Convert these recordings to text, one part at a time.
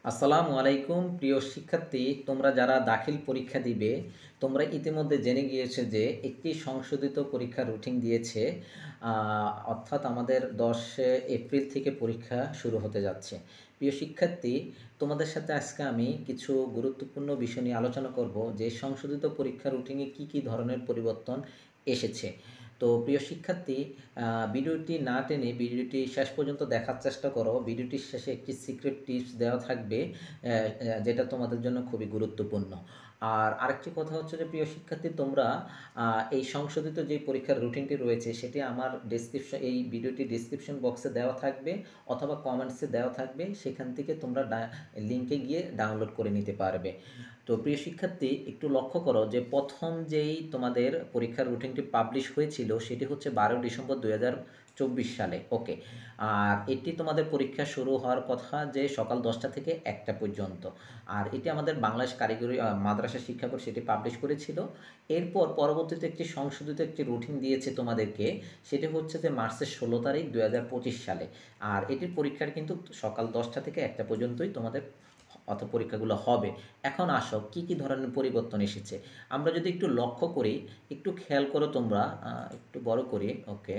আসসালামু আলাইকুম প্রিয় শিক্ষার্থী, তোমরা যারা দাখিল পরীক্ষা দিবে তোমরা ইতিমধ্যে জেনে গিয়েছে যে একটি সংশোধিত পরীক্ষার রুটিন দিয়েছে। অর্থাৎ আমাদের 10 এপ্রিল থেকে পরীক্ষা শুরু হতে যাচ্ছে। প্রিয় শিক্ষার্থী, তোমাদের সাথে আজকে আমি কিছু গুরুত্বপূর্ণ বিষয় নিয়ে আলোচনা করব যে সংশোধিত পরীক্ষার রুটিনে কি কি ধরনের পরিবর্তন এসেছে। তো প্রিয় শিক্ষার্থী, ভিডিওটি না টেনে ভিডিওটি শেষ পর্যন্ত দেখার চেষ্টা করো। ভিডিওটির শেষে একটি সিক্রেট টিপস দেওয়া থাকবে, যেটা তোমাদের জন্য খুবই গুরুত্বপূর্ণ। আর আরেকটি কথা হচ্ছে যে প্রিয় শিক্ষার্থী, তোমরা এই সংশোধিত যে পরীক্ষার রুটিনটি রয়েছে সেটি আমার এই ভিডিওটি ডিসক্রিপশন বক্সে দেওয়া থাকবে অথবা কমেন্টসে দেওয়া থাকবে, সেখান থেকে তোমরা লিঙ্কে গিয়ে ডাউনলোড করে নিতে পারবে। তো প্রিয় শিক্ষার্থী, একটু লক্ষ্য করো যে প্রথম যেই তোমাদের পরীক্ষার রুটিনটি পাবলিশ হয়েছিল সেটি হচ্ছে 12 ডিসেম্বর 2024 সালে। ওকে, আর এটি তোমাদের পরীক্ষা শুরু হওয়ার কথা যে সকাল 10টা থেকে 1টা পর্যন্ত। আর এটি আমাদের বাংলাদেশ কারিগরি মাদ্রাসা শিক্ষা বোর্ড সেটি পাবলিশ করেছিল। এরপর পরবর্তীতে একটি সংশোধিত একটি রুটিন দিয়েছে তোমাদেরকে, সেটি হচ্ছে যে মার্চের 16 তারিখ 2025 সালে। আর এটির পরীক্ষার কিন্তু সকাল 10টা থেকে 1টা পর্যন্তই তোমাদের পরীক্ষাগুলো হবে। এখন আসো কি কি ধরনের পরিবর্তন এসেছে আমরা যদি একটু লক্ষ্য করি, একটু খেয়াল করো তোমরা। একটু বড় করি, ওকে,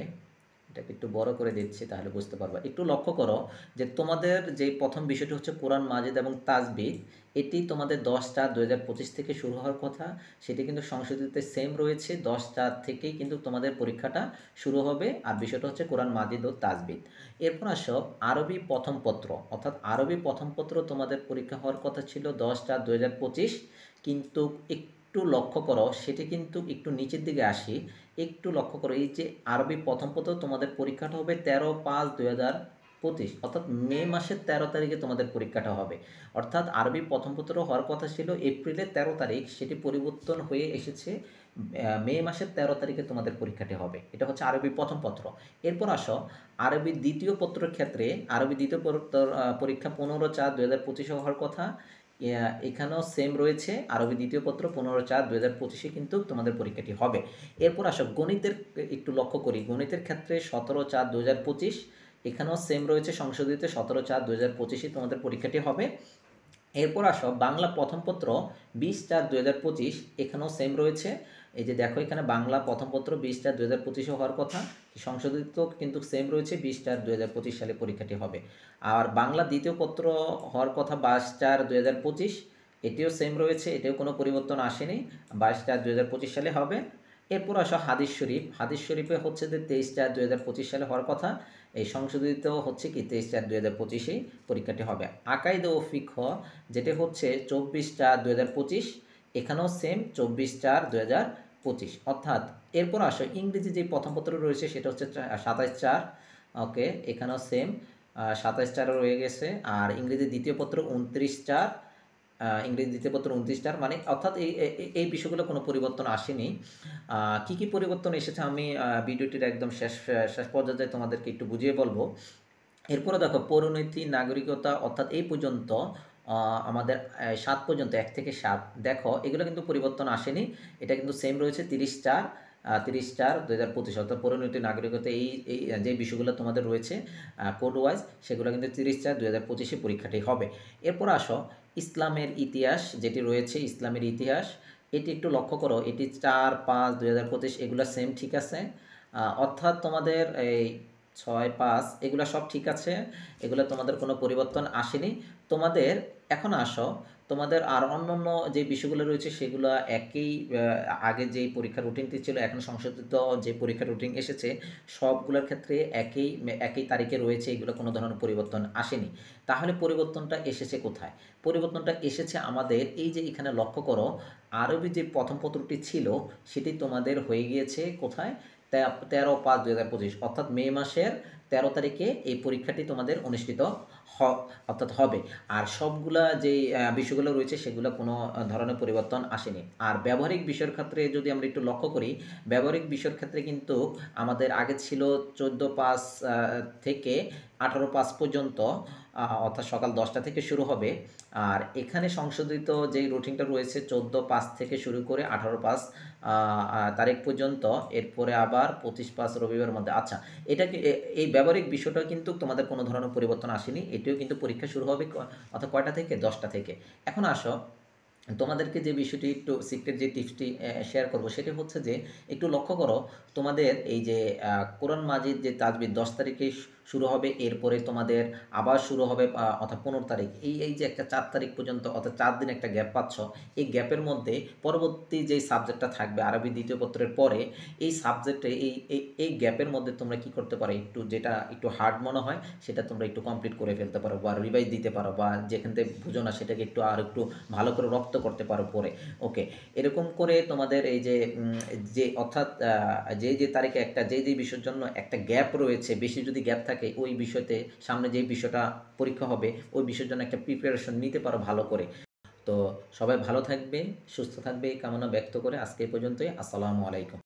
এটাকে একটু বড় করে দিচ্ছি তাহলে বুঝতে পারবা। একটু লক্ষ্য করো যে তোমাদের যে প্রথম বিষয়টি হচ্ছে কোরআন মাজিদ এবং তাজবিদ, এটি তোমাদের 10/4/2025 থেকে শুরু হওয়ার কথা। সেটি কিন্তু সংশোধিত সেম রয়েছে, 10/4 থেকেই কিন্তু তোমাদের পরীক্ষাটা শুরু হবে। আর বিষয়টা হচ্ছে কোরআন মাজিদ ও তাজবিদ। এরপর আসো আরবি প্রথম পত্র, অর্থাৎ আরবি প্রথম পত্র তোমাদের পরীক্ষা হওয়ার কথা ছিল 10/4/2025, কিন্তু একটু লক্ষ্য করো সেটি কিন্তু একটু নিচের দিকে আসি। একটু লক্ষ্য করো, এই যে আরবি প্রথম পত্র তোমাদের পরীক্ষাটা হবে 13/5/2025, অর্থাৎ মে মাসের 13 তারিখে তোমাদের পরীক্ষাটা হবে। অর্থাৎ আরবি প্রথম পত্র হওয়ার কথা ছিল এপ্রিলের 13 তারিখ, সেটি পরিবর্তন হয়ে এসেছে মে মাসের 13 তারিখে তোমাদের পরীক্ষাটি হবে। এটা হচ্ছে আরবি প্রথম পত্র। এরপর আসো আরবি দ্বিতীয় পত্রের ক্ষেত্রে। আরবি দ্বিতীয় পরীক্ষা 15/4/2025 হওয়ার কথা। এখানেও সেম রয়েছে, আরবি দ্বিতীয় পত্র 15/4/2025 কিন্তু তোমাদের পরীক্ষাটি হবে। এরপর আসো গণিতের একটু লক্ষ্য করি। গণিতের ক্ষেত্রে 17/4/2025, এখানেও সেম রয়েছে সংশোধিত 17/4/2025 তোমাদের পরীক্ষাটি হবে। এরপর আসো বাংলা প্রথম পত্র 20/4/2025, এখানেও সেম রয়েছে। এই যে দেখো এখানে বাংলা প্রথম পত্র 20/4/2025 হওয়ার কথা, সংশোধিত কিন্তু সেম রয়েছে, 20/4/2025 সালে পরীক্ষাটি হবে। আর বাংলা দ্বিতীয় পত্র হওয়ার কথা 22/4/2025, এটিও সেম রয়েছে, এটিও কোনো পরিবর্তন আসেনি, 22/4/2025 সালে হবে। এরপর আসো হাদিস শরীফ। হাদিস শরীফে হচ্ছে যে 23/4/2025 সালে হওয়ার কথা, এই সংশোধিত হচ্ছে কি 23/4/2025 পরীক্ষাটি হবে। আকাইদ ও ফিকহ যেটি হচ্ছে 24/4/2025, এখানেও সেম 24/4/2025, অর্থাৎ। এরপর আসো ইংরেজি যে প্রথম পত্র রয়েছে সেটা হচ্ছে 27/4, ওকে, এখানেও সেম 27/4 রয়ে গেছে। আর ইংরেজি দ্বিতীয় পত্র 29/4, ইংরেজি দ্বিতীয় পত্র 29/4, মানে অর্থাৎ এই বিষয়গুলো কোনো পরিবর্তন আসেনি। কি কি পরিবর্তন এসেছে আমি ভিডিওটির একদম শেষ শেষ পর্যায়ে তোমাদেরকে একটু বুঝিয়ে বলবো। এরপরে দেখো পরিণতি নাগরিকতা, অর্থাৎ এই পর্যন্ত আমাদের 7 পর্যন্ত, 1 থেকে 7, দেখো এগুলো কিন্তু পরিবর্তন আসেনি, এটা কিন্তু সেম রয়েছে 30/4/2025, অর্থাৎ পরিণতি নাগরিকতা এই এই যে বিষয়গুলো তোমাদের রয়েছে কোড ওয়াইজ, সেগুলো কিন্তু 30/4/2025 পরীক্ষাটি হবে। এরপর আসো ইসলামের ইতিহাস যেটি রয়েছে, ইসলামের ইতিহাস, এটি একটু লক্ষ্য করো, এটি 4/5/2025, এগুলো সেম ঠিক আছে। অর্থাৎ তোমাদের এই 6, 5 এগুলো সব ঠিক আছে, এগুলো তোমাদের কোনো পরিবর্তন আসেনি তোমাদের। এখন আসো তোমাদের আর অন্যান্য যে বিষয়গুলো রয়েছে সেগুলো একই, আগে যেই পরীক্ষার রুটিনটি ছিল এখন সংশোধিত যে পরীক্ষার রুটিন এসেছে সবগুলোর ক্ষেত্রে একই একই তারিখে রয়েছে, এগুলো কোনো ধরনের পরিবর্তন আসেনি। তাহলে পরিবর্তনটা এসেছে কোথায়? পরিবর্তনটা এসেছে আমাদের এই যে এখানে লক্ষ্য করো, আরবি যে প্রথম পত্রটি ছিল সেটি তোমাদের হয়ে গিয়েছে কোথায়? 13/5/2025, অর্থাৎ মে মাসের 13 তারিখে এই পরীক্ষাটি তোমাদের অনুষ্ঠিত অর্থাৎ হবে। আর সবগুলা যেই বিষয়গুলো রয়েছে সেগুলো কোনো ধরনের পরিবর্তন আসেনি। আর ব্যবহারিক বিষয়ের ক্ষেত্রে যদি আমরা একটু লক্ষ্য করি, ব্যবহারিক বিষয়ের ক্ষেত্রে কিন্তু আমাদের আগে ছিল 14/5 থেকে 18/5 পর্যন্ত, অর্থাৎ সকাল 10টা থেকে শুরু হবে। আর এখানে সংশোধিত যেই রুটিনটা রয়েছে 14/5 থেকে শুরু করে 18/5 তারিখ পর্যন্ত, এরপরে আবার 25/5 রবিবার মধ্যে। আচ্ছা, এটা কি এই ব্যবহারিক বিষয়টা কিন্তু তোমাদের কোনো ধরনের পরিবর্তন আসেনি, এটিও কিন্তু পরীক্ষা শুরু হবে অর্থাৎ কয়টা থেকে? 10টা থেকে। এখন আসো, তোমাদেরকে যে বিষয়টি একটু সিক্রেট যে টিপসটি শেয়ার করব সেটি হচ্ছে যে একটু লক্ষ্য করো, তোমাদের এই যে কোরআন মাজিদ যে তাজবিদ 10 তারিখে শুরু হবে, এরপরে তোমাদের আবার শুরু হবে অর্থাৎ 15 তারিখ, এই যে একটা 4 তারিখ পর্যন্ত অর্থাৎ 4 দিন একটা গ্যাপ পাচ্ছ। এই গ্যাপের মধ্যে পরবর্তী যেই সাবজেক্টটা থাকবে আরবি দ্বিতীয় পত্রের পরে, এই সাবজেক্টে এই গ্যাপের মধ্যে তোমরা কি করতে পারো, একটু যেটা একটু হার্ড মনে হয় সেটা তোমরা একটু কমপ্লিট করে ফেলতে পারো বা রিভাইজ দিতে পারো, বা যেখান থেকে বুঝো না সেটাকে একটু আর একটু ভালো করে রপ্ত করতে পারো পরে। ওকে, এরকম করে তোমাদের এই যে যে অর্থাৎ যে তারিখে একটা যে বিষয়ের জন্য একটা গ্যাপ রয়েছে, বেশি যদি গ্যাপ থাকে ওই বিষয়তে সামনে যে বিষয়টা পরীক্ষা হবে ওই বিষয়ের জন্য একটা প্রিপারেশন নিতে পারো ভালো করে। তো সবাই ভালো থাকবে, সুস্থ থাকবে এই কামনা ব্যক্ত করে আজকে এই পর্যন্তই। আসসালামু আলাইকুম।